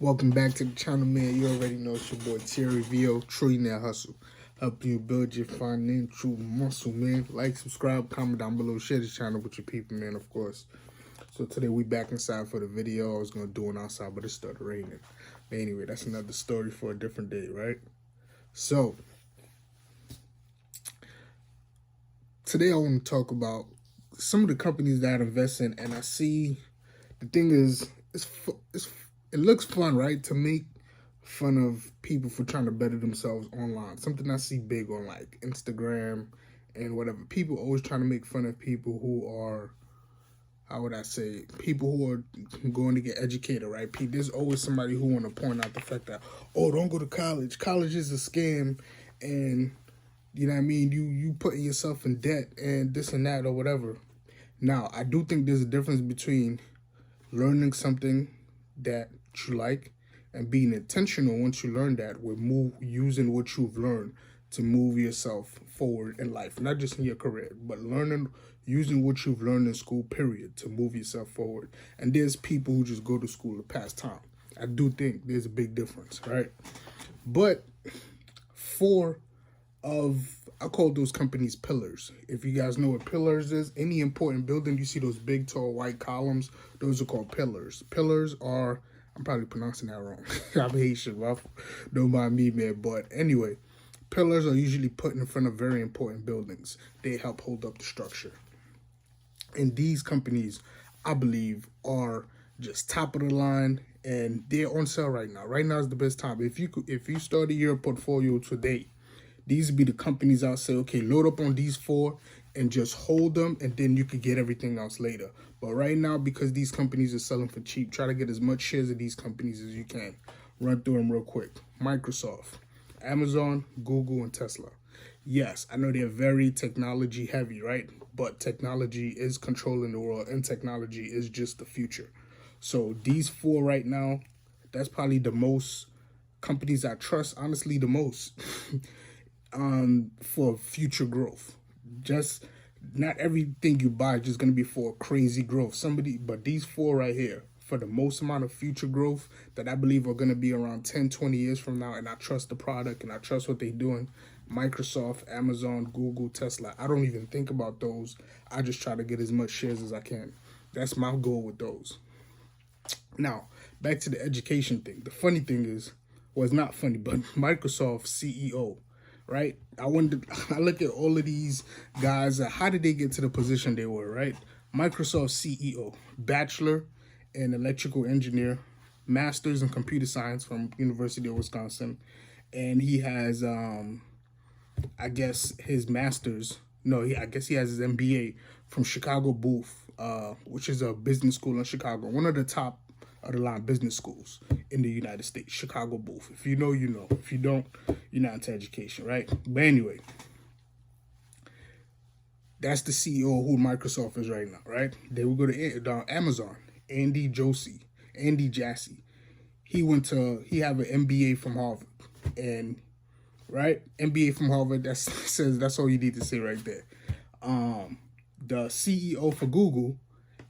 Welcome back to the channel, man. You already know it's your boy Terry VO, Trillionaire Hustle. Helping you build your financial muscle, man. Like, subscribe, comment down below, share this channel with your people, man, of course. So today we back inside for the video. I was going to do it outside, but it started raining. But anyway, that's another story for a different day, right? So, today I want to talk about some of the companies that I invest in, and I see, the thing is, it looks fun, right? To make fun of people for trying to better themselves online. Something I see big on like Instagram and whatever. People always trying to make fun of people who are, how would I say, people who are going to get educated, right? There's always somebody who want to point out the fact that, oh, don't go to college. College is a scam, and you know what I mean? You putting yourself in debt and this and that or whatever. Now, I do think there's a difference between learning something that you like and being intentional once you learn that with using what you've learned to move yourself forward in life, not just in your career, but using what you've learned in school, period, to move yourself forward. And there's people who just go to school to pass time. I do think there's a big difference, right? But I call those companies pillars. If you guys know what pillars is, any important building, you see those big, tall, white columns, those are called pillars. Pillars are, I'm probably pronouncing that wrong. I'm Haitian, don't mind me, man. But anyway, pillars are usually put in front of very important buildings. They help hold up the structure. And these companies, I believe, are just top of the line, and they're on sale right now. Right now is the best time. If you started your portfolio today, these would be the companies I'll say, okay, load up on these four and just hold them, and then you could get everything else later. But right now, because these companies are selling for cheap, try to get as much shares of these companies as you can. Run through them real quick. Microsoft, Amazon, Google, and Tesla. Yes, I know they're very technology heavy, right? But technology is controlling the world, and technology is just the future. So these four right now, that's probably the most companies I trust, honestly, the most. For future growth. Just not everything you buy is just going to be for crazy growth. But these four right here, for the most amount of future growth that I believe are going to be around 10, 20 years from now, and I trust the product and I trust what they're doing. Microsoft, Amazon, Google, Tesla. I don't even think about those. I just try to get as much shares as I can. That's my goal with those. Now, back to the education thing. The funny thing is, well, it's not funny, but Microsoft CEO, right? I look at all of these guys. How did they get to the position they were, right? Microsoft CEO, bachelor in electrical engineer, master's in computer science from University of Wisconsin, and he has, I guess his master's. No, I guess he has his MBA from Chicago Booth, which is a business school in Chicago, one of the top of the line business schools in the United States, Chicago Booth. If you know, you know. If you don't, you're not into education, right? But anyway, that's the CEO of who Microsoft is right now, right? Then we go to Amazon, Andy Jassy. He have an MBA from Harvard, and right, MBA from Harvard. That's all you need to say right there. The CEO for Google,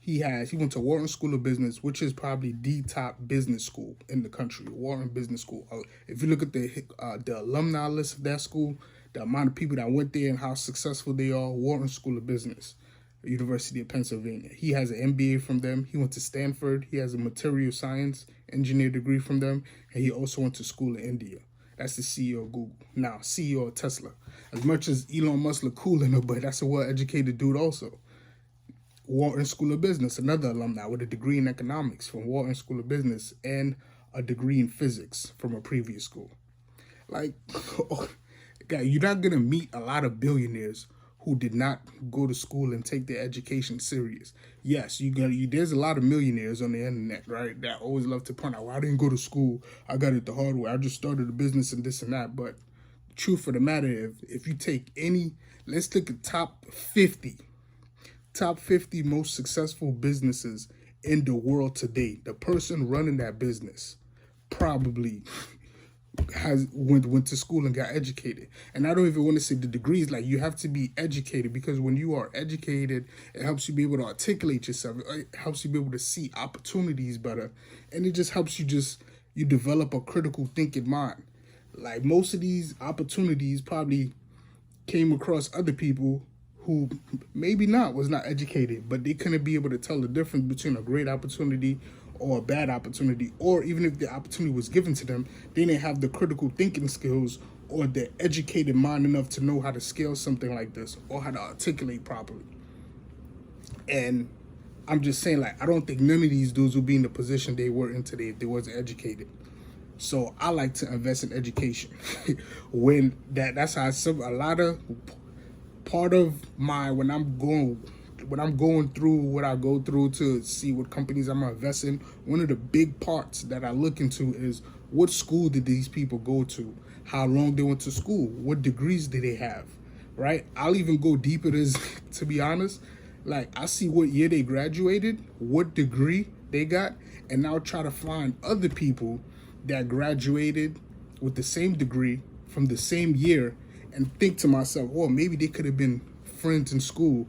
he went to Wharton School of Business, which is probably the top business school in the country. Wharton Business School. If you look at the alumni list of that school, the amount of people that went there and how successful they are, Wharton School of Business, University of Pennsylvania. He has an MBA from them. He went to Stanford. He has a material science engineer degree from them, and he also went to school in India. That's the CEO of Google. Now, CEO of Tesla. As much as Elon Musk look cool in it, but that's a well-educated dude also. Wharton School of Business, another alumni with a degree in economics from Wharton School of Business and a degree in physics from a previous school. Like, guy, you're not going to meet a lot of billionaires who did not go to school and take their education serious. Yes, there's a lot of millionaires on the internet, right, that always love to point out, well, I didn't go to school, I got it the hard way, I just started a business and this and that. But the truth of the matter, if you take let's look at top 50 most successful businesses in the world today. The person running that business probably went to school and got educated. And I don't even want to say the degrees. Like, you have to be educated, because when you are educated, it helps you be able to articulate yourself. It helps you be able to see opportunities better, and it just helps you just you develop a critical thinking mind. Like most of these opportunities probably came across other people who maybe not was not educated, but they couldn't be able to tell the difference between a great opportunity or a bad opportunity, or even if the opportunity was given to them, they didn't have the critical thinking skills or the educated mind enough to know how to scale something like this or how to articulate properly. And I'm just saying, like, I don't think none of these dudes would be in the position they were in today if they wasn't educated. So I like to invest in education. When that's how a lot of part of my when I'm going through what I go through to see what companies I'm gonna invest in, one of the big parts that I look into is what school did these people go to, how long they went to school, what degrees did they have, right? I'll even go deeper as to be honest. Like I see what year they graduated, what degree they got, and I'll try to find other people that graduated with the same degree from the same year and think to myself, oh, maybe they could have been friends in school.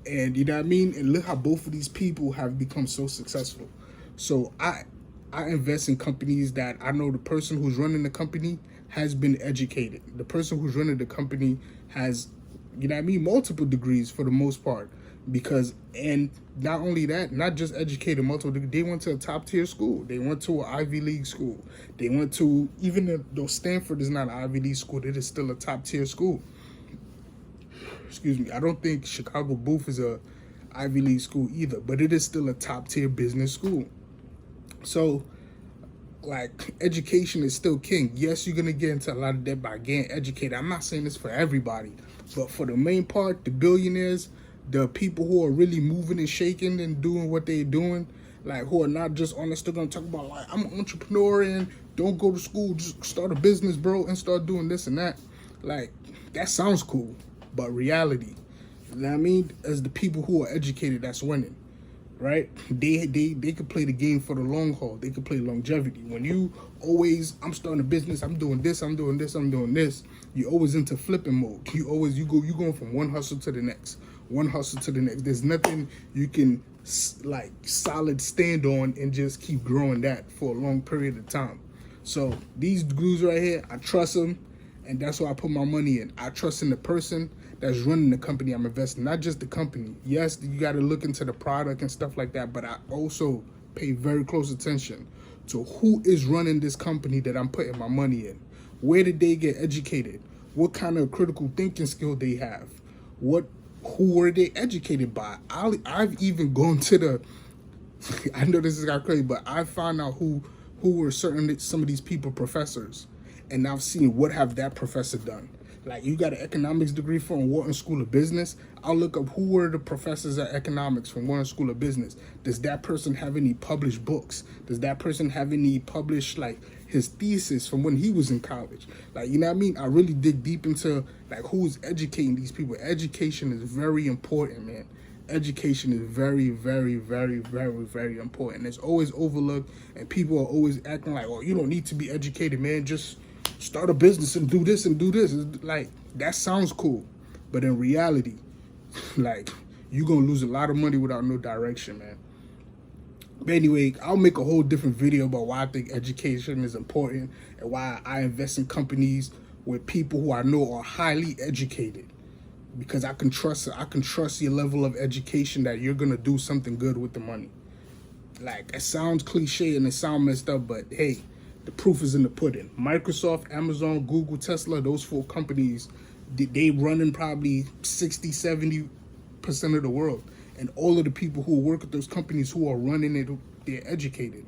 And you know what I mean? And look how both of these people have become so successful. So I invest in companies that I know the person who's running the company has been educated. The person who's running the company has, you know what I mean, multiple degrees for the most part. Because, and not only that, not just educated, multiple degrees, they went to a top tier school. They went to an Ivy League school. They went to, even though Stanford is not an Ivy League school, it is still a top tier school. Excuse me. I don't think Chicago Booth is a Ivy League school either, but it is still a top tier business school. So, like, education is still king. Yes, you're going to get into a lot of debt by getting educated. I'm not saying this for everybody, but for the main part, the billionaires, the people who are really moving and shaking and doing what they're doing, like who are not just on Instagram talking about like, I'm an entrepreneur and don't go to school, just start a business, bro, and start doing this and that. Like, that sounds cool, but reality, you know what I mean, as the people who are educated, that's winning, right? They could play the game for the long haul. They could play longevity. When you always, I'm starting a business, I'm doing this, I'm doing this, I'm doing this, you always into flipping mode. You going from one hustle to the next. One hustle to the next. There's nothing you can like solid stand on and just keep growing that for a long period of time. So these dudes right here, I trust them, and that's why I put my money in. I trust in the person that's running the company I'm investing, not just the company. Yes, you got to look into the product and stuff like that, but I also pay very close attention to who is running this company that I'm putting my money in. Where did they get educated? What kind of critical thinking skill they have? Who were they educated by? I've even gone to the, I know this is got crazy, but I found out who were some of these people professors, and I've seen what have that professor done. Like, you got an economics degree from Wharton School of Business. I'll look up who were the professors at economics from Wharton School of Business. Does that person have any published books? Does that person have any published, like, his thesis from when he was in college? Like, you know what I mean? I really dig deep into, like, who's educating these people. Education is very important, man. Education is very, very, very, very, very important. It's always overlooked, and people are always acting like, oh, you don't need to be educated, man. Just start a business and do this and do this. It's like, that sounds cool, but in reality, like, you're gonna lose a lot of money without no direction, man. But anyway, I'll make a whole different video about why I think education is important and why I invest in companies with people who I know are highly educated, because I can trust your level of education that you're gonna do something good with the money. Like, it sounds cliche and it sounds messed up, but hey, the proof is in the pudding. Microsoft, Amazon, Google, Tesla, those 4 companies, they running probably 60-70% of the world. And all of the people who work at those companies who are running it, they're educated.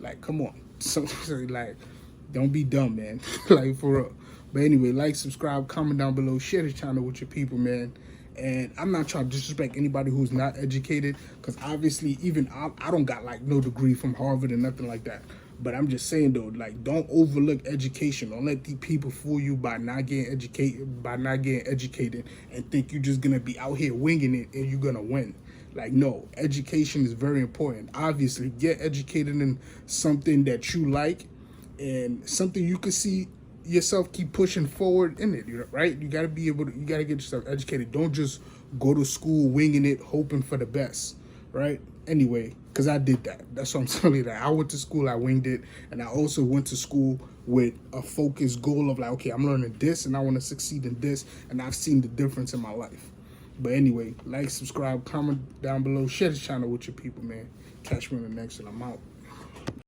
Like, come on. So, like, don't be dumb, man. Like, for real. But anyway, like, subscribe, comment down below, share the channel with your people, man. And I'm not trying to disrespect anybody who's not educated, because obviously even I don't got like no degree from Harvard or nothing like that. But I'm just saying though, like, don't overlook education. Don't let these people fool you by not getting educated and think you're just gonna be out here winging it and you're gonna win. Like, no, education is very important. Obviously, get educated in something that you like and something you can see yourself keep pushing forward in it, right? You gotta be able to, you gotta get yourself educated. Don't just go to school winging it, hoping for the best, right? Anyway, Because I did that. That's what I'm telling you. That I went to school, I winged it, and I also went to school with a focused goal of like, okay, I'm learning this, and I want to succeed in this, and I've seen the difference in my life. But anyway, like, subscribe, comment down below, share this channel with your people, man. Catch me on the next one. I'm out.